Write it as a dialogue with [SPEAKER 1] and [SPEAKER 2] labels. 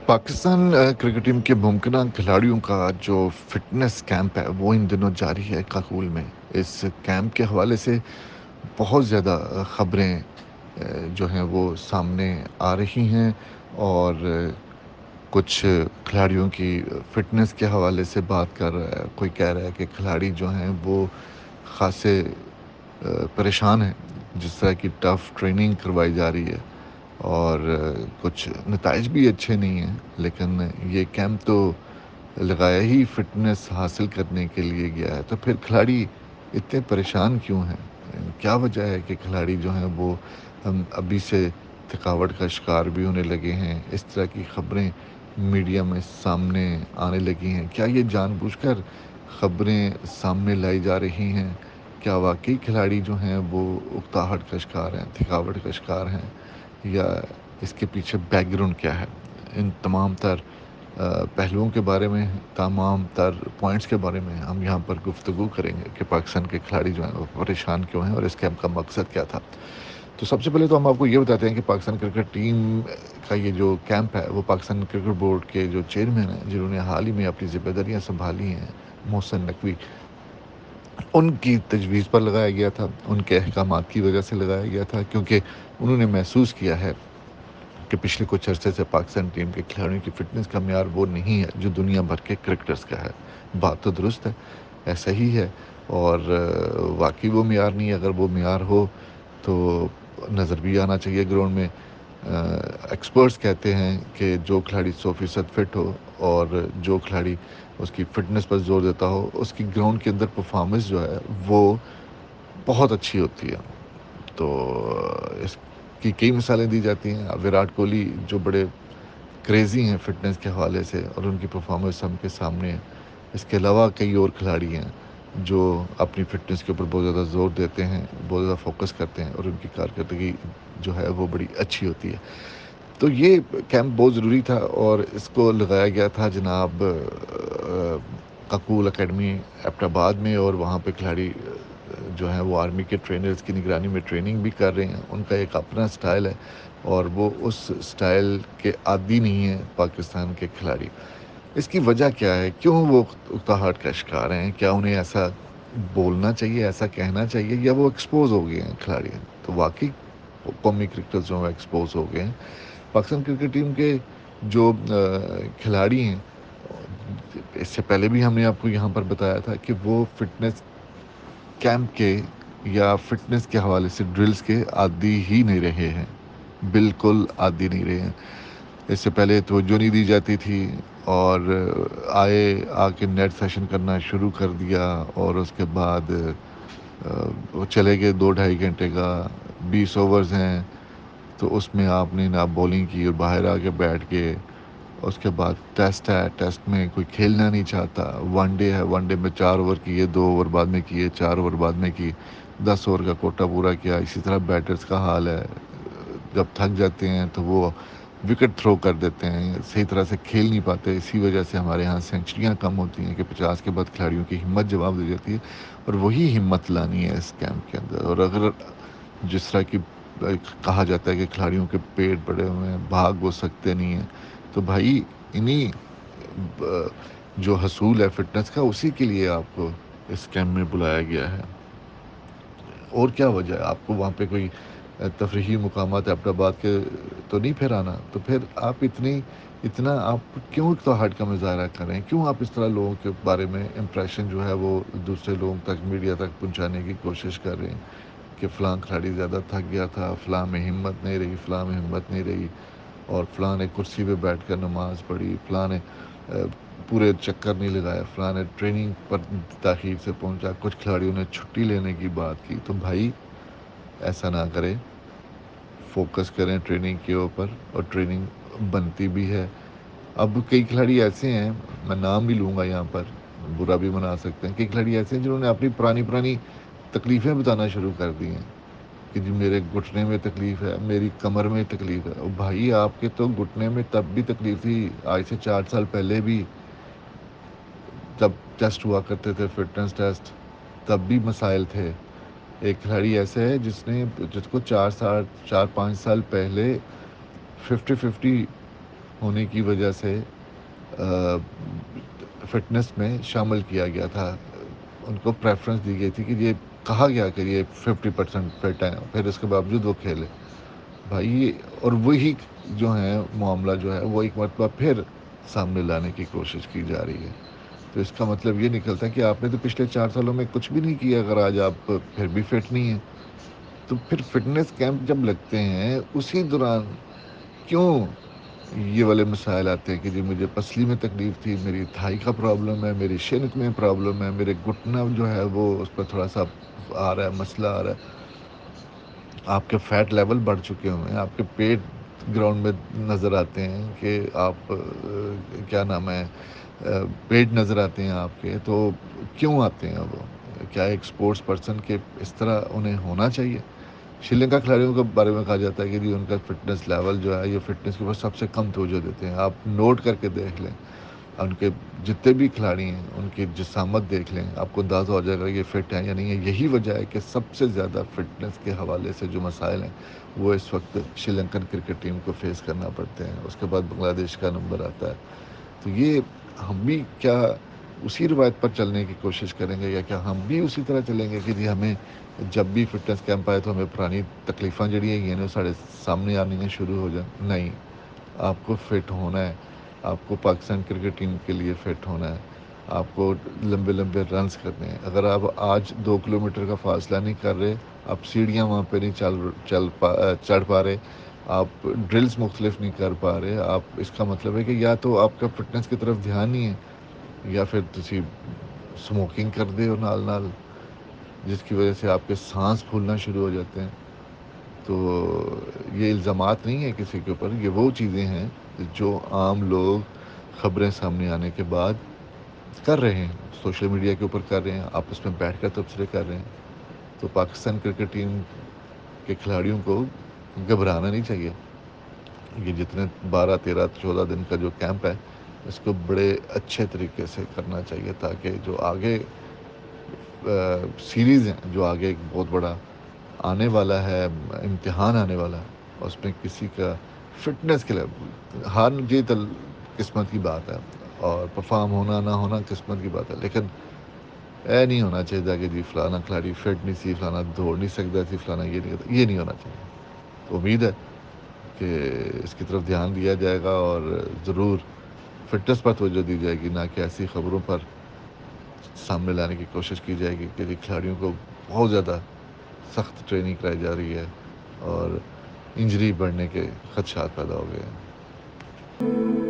[SPEAKER 1] Pakistan cricket team के मुमकिन खिलाड़ियों का जो फ़िटनेस कैंप है, वो इन दिनों जारी है काबुल में। इस कैंप के हवाले से बहुत ज़्यादा ख़बरें जो हैं वो सामने आ रही हैं और कुछ खिलाड़ियों की फ़िटनेस के हवाले से बात कर रहा है। कोई कह रहा है कि खिलाड़ी जो हैं वो ख़ासे परेशान हैं, जिस तरह की टफ़ ट्रेनिंग करवाई जा रही है और कुछ नताइज भी अच्छे नहीं हैं। लेकिन ये कैंप तो लगाया ही फ़िटनेस हासिल करने के लिए गया है, तो फिर खिलाड़ी इतने परेशान क्यों हैं? क्या वजह है कि खिलाड़ी जो हैं वो अभी से थकावट का शिकार भी होने लगे हैं? इस तरह की खबरें मीडिया में सामने आने लगी हैं। क्या ये जानबूझकर खबरें सामने लाई जा रही हैं? क्या वाक़ई खिलाड़ी जो हैं वो उकताहट का शिकार हैं, थकावट का शिकार हैं, या इसके पीछे बैकग्राउंड क्या है? इन तमाम तर पहलुओं के बारे में, तमाम तर पॉइंट्स के बारे में हम यहाँ पर गुफ्तगू करेंगे कि पाकिस्तान के खिलाड़ी जो हैं वो परेशान क्यों हैं और इस कैंप का मकसद क्या था। तो सबसे पहले तो हम आपको ये बताते हैं कि पाकिस्तान क्रिकेट टीम का ये जो कैंप है, वो पाकिस्तान क्रिकेट बोर्ड के जो चेयरमैन हैं, जिन्होंने हाल ही में अपनी ज़िम्मेदारियाँ सँभाली हैं, मोहसिन नकवी, उनकी तजवीज़ पर लगाया गया था, उनके अहकामात की वजह से लगाया गया था, क्योंकि उन्होंने महसूस किया है कि पिछले कुछ अरसे से पाकिस्तान टीम के खिलाड़ियों की फ़िटनेस का म्यार वो नहीं है जो दुनिया भर के क्रिकेटर्स का है। बात तो दुरुस्त है, ऐसा ही है और वाक़ई वो म्यार नहीं है। अगर वो म्यार हो तो नज़र भी आना चाहिए ग्राउंड में। एक्सपर्ट्स कहते हैं कि जो खिलाड़ी 100% फ़िट हो और जो खिलाड़ी उसकी फ़िटनेस पर ज़ोर देता हो, उसकी ग्राउंड के अंदर परफ़ॉर्मेंस जो है वो बहुत अच्छी होती है। तो इसकी कई मिसालें दी जाती हैं। विराट कोहली जो बड़े क्रेज़ी हैं फ़िटनेस के हवाले से और उनकी परफ़ॉर्मेंस सबके सामने है। इसके अलावा कई और खिलाड़ी हैं जो अपनी फ़िटनेस के ऊपर बहुत ज़्यादा ज़ोर देते हैं, बहुत ज़्यादा फ़ोकस करते हैं और उनकी कारकर्दगी जो है वो बड़ी अच्छी होती है। तो ये कैंप बहुत ज़रूरी था और इसको लगाया गया था जनाब काकूल अकेडमी एबटाबाद में, और वहाँ पे खिलाड़ी जो हैं वो आर्मी के ट्रेनर्स की निगरानी में ट्रेनिंग भी कर रहे हैं। उनका एक अपना स्टाइल है और वो उस स्टाइल के आदी नहीं हैं पाकिस्तान के खिलाड़ी। इसकी वजह क्या है? क्यों वो उकताहट का शिकार हैं? क्या उन्हें ऐसा बोलना चाहिए, ऐसा कहना चाहिए, या वो एक्सपोज़ हो गए हैं खिलाड़ी? तो वाक़ई कौमी क्रिकेटर्स जो हैं एक्सपोज़ हो गए हैं। पाकिस्तान क्रिकेट टीम के जो खिलाड़ी हैं, इससे पहले भी हमने आपको यहाँ पर बताया था कि वो फ़िटनेस कैंप के या फ़िटनेस के हवाले से ड्रिल्स के आदी ही नहीं रहे हैं, बिल्कुल आदी नहीं रहे हैं। इससे पहले तवज्जो नहीं दी जाती थी और आके नेट सेशन करना शुरू कर दिया और उसके बाद वो चले गए 2 ढाई घंटे का, 20 ओवर्स हैं, तो उसमें आपने ना बॉलिंग की और बाहर आके बैठ के, उसके बाद टेस्ट है, टेस्ट में कोई खेलना नहीं चाहता। वनडे है, वनडे में 4 ओवर किए, 2 ओवर बाद में किए, 4 ओवर बाद में किए, 10 ओवर का कोटा पूरा किया। इसी तरह बैटर्स का हाल है, जब थक जाते हैं तो वो विकेट थ्रो कर देते हैं, सही तरह से खेल नहीं पाते। इसी वजह से हमारे यहाँ सेंचुरियाँ कम होती हैं कि 50 के बाद खिलाड़ियों की हिम्मत जवाब दे जाती है, और वही हिम्मत लानी है इस कैंप के अंदर। और अगर जिस तरह की कहा जाता है कि खिलाड़ियों के पेट बड़े हुए हैं, भाग वो सकते नहीं हैं, तो भाई इन्हीं जो हसूल है फिटनेस का, उसी के लिए आपको इस कैंप में बुलाया गया है। और क्या वजह है? आपको वहाँ पे कोई तफरीही मुकामात एबटाबाद के तो नहीं फिर आना, तो फिर आप इतना आप क्यों इकतहाट का मुजाहरा कर रहे हैं? क्यों आप इस तरह लोगों के बारे में इम्प्रेशन जो है वो दूसरे लोगों तक, मीडिया तक पहुँचाने की कोशिश कर रहे हैं कि फ़लाँ खिलाड़ी ज़्यादा थक गया था, फ़लाँ में हिम्मत नहीं रही, फ़लाँ में हिम्मत नहीं रही, और फ़लाँ ने कुर्सी पे बैठकर नमाज़ पढ़ी, फ़लाँ ने पूरे चक्कर नहीं लगाया, फ़लाँ ने ट्रेनिंग पर ताख़ीर से पहुँचा, कुछ खिलाड़ियों ने छुट्टी लेने की बात की। तो भाई ऐसा ना करें, फ़ोकस करें ट्रेनिंग के ऊपर, और ट्रेनिंग बनती भी है। अब कई खिलाड़ी ऐसे हैं, मैं नाम भी लूँगा यहाँ पर, बुरा भी मना सकते हैं, कई खिलाड़ी ऐसे हैं जिन्होंने अपनी पुरानी तकलीफ़ें बताना शुरू कर दी हैं कि जी मेरे घुटने में तकलीफ़ है, मेरी कमर में तकलीफ़ है। ओ भाई, आपके तो घुटने में तब भी तकलीफ़ थी, आज से 4 साल पहले भी, जब टेस्ट हुआ करते थे, फ़िटनेस टेस्ट, तब भी मसाइल थे। एक खिलाड़ी ऐसा है जिसको 4-5 साल पहले 50-50 ہونے کی وجہ سے فٹنس میں شامل کیا گیا تھا. ان کو پریفرنس دی گئی تھی کہ یہ کہا گیا کہ یہ 50% فٹ ہیں، پھر اس کے باوجود وہ کھیلے. بھائی اور وہی جو ہے معاملہ جو ہے وہ ایک مرتبہ پھر سامنے لانے کی کوشش کی جا رہی ہے. تو اس کا مطلب یہ نکلتا ہے کہ آپ نے تو پچھلے 4 سالوں میں کچھ بھی نہیں کیا. اگر آج آپ پھر بھی فٹ نہیں ہیں تو پھر فٹنس کیمپ جب لگتے ہیں اسی دوران کیوں یہ والے مسائل آتے ہیں کہ جی مجھے پسلی میں تکلیف تھی، میری تھائی کا پرابلم ہے، میری شنک میں پرابلم ہے، میرے گھٹنا جو ہے وہ اس پر تھوڑا سا آ رہا ہے، مسئلہ آ رہا ہے. آپ کے فیٹ لیول بڑھ چکے ہوئے ہیں، آپ کے پیٹ گراؤنڈ میں نظر آتے ہیں کہ آپ کیا نام ہے پیٹ نظر آتے ہیں آپ کے. تو کیوں آتے ہیں وہ؟ کیا ایک سپورٹس پرسن کے اس طرح انہیں ہونا چاہیے؟ شری لنکا کھلاڑیوں کے بارے میں کہا جاتا ہے کہ جی ان کا فٹنس لیول جو ہے یہ فٹنس کے اوپر سب سے کم توجہ دیتے ہیں. آپ نوٹ کر کے دیکھ لیں ان کے جتنے بھی کھلاڑی ہیں ان کی جسامت دیکھ لیں، آپ کو اندازہ ہو جائے گا یہ فٹ ہیں یا نہیں ہے. یہی وجہ ہے کہ سب سے زیادہ فٹنس کے حوالے سے جو مسائل ہیں وہ اس وقت شری لنکن کرکٹ ٹیم کو فیس کرنا پڑتے ہیں. اس کے بعد بنگلہ دیش کا نمبر آتا ہے. تو یہ ہم بھی کیا اسی روایت پر چلنے کی کوشش کریں گے یا کیا ہم بھی اسی طرح چلیں گے کہ جی ہمیں جب بھی فٹنس کیمپ آئے تو ہمیں پرانی تکلیفاں جڑی ہیں یہ سارے سامنے آنی شروع ہو جائیں؟ نہیں، آپ کو فٹ ہونا ہے، آپ کو پاکستان کرکٹ ٹیم کے لیے فٹ ہونا ہے، آپ کو لمبے لمبے رنز کرنے ہیں. اگر آپ آج 2 کلومیٹر کا فاصلہ نہیں کر رہے، آپ سیڑھیاں وہاں پہ نہیں چڑھ پا رہے، آپ ڈرلز مختلف نہیں کر پا رہے، آپ اس کا مطلب ہے کہ یا تو آپ کا فٹنس کی طرف دھیان نہیں ہے یا پھر تسی سموکنگ کر دے ہو نال جس کی وجہ سے آپ کے سانس پھولنا شروع ہو جاتے ہیں. تو یہ الزامات نہیں ہیں کسی کے اوپر، یہ وہ چیزیں ہیں جو عام لوگ خبریں سامنے آنے کے بعد کر رہے ہیں، سوشل میڈیا کے اوپر کر رہے ہیں، آپس میں بیٹھ کر تبصرے کر رہے ہیں. تو پاکستان کرکٹ ٹیم کے کھلاڑیوں کو گھبرانا نہیں چاہیے. یہ جتنے 12 13 14 دن کا جو کیمپ ہے اس کو بڑے اچھے طریقے سے کرنا چاہیے تاکہ جو آگے سیریز ہیں، جو آگے ایک بہت بڑا آنے والا ہے امتحان آنے والا ہے، اس میں کسی کا فٹنس کے لیے ہار جیت قسمت کی بات ہے اور پرفارم ہونا نہ ہونا قسمت کی بات ہے. لیکن نہیں ہونا چاہیے کہ جی فلانا کھلاڑی فٹ نہیں سی، فلانا دوڑ نہیں سکتا سی، فلانا یہ نہیں کرتا، یہ نہیں ہونا چاہیے. تو امید ہے کہ اس کی طرف دھیان دیا جائے گا اور ضرور فٹنس پر توجہ دی جائے گی، نہ کہ ایسی خبروں پر سامنے لانے کی کوشش کی جائے گی کہ جی کھلاڑیوں کو بہت زیادہ سخت ٹریننگ کرائی جا رہی ہے اور انجری بڑھنے کے خدشات پیدا ہو گئے ہیں.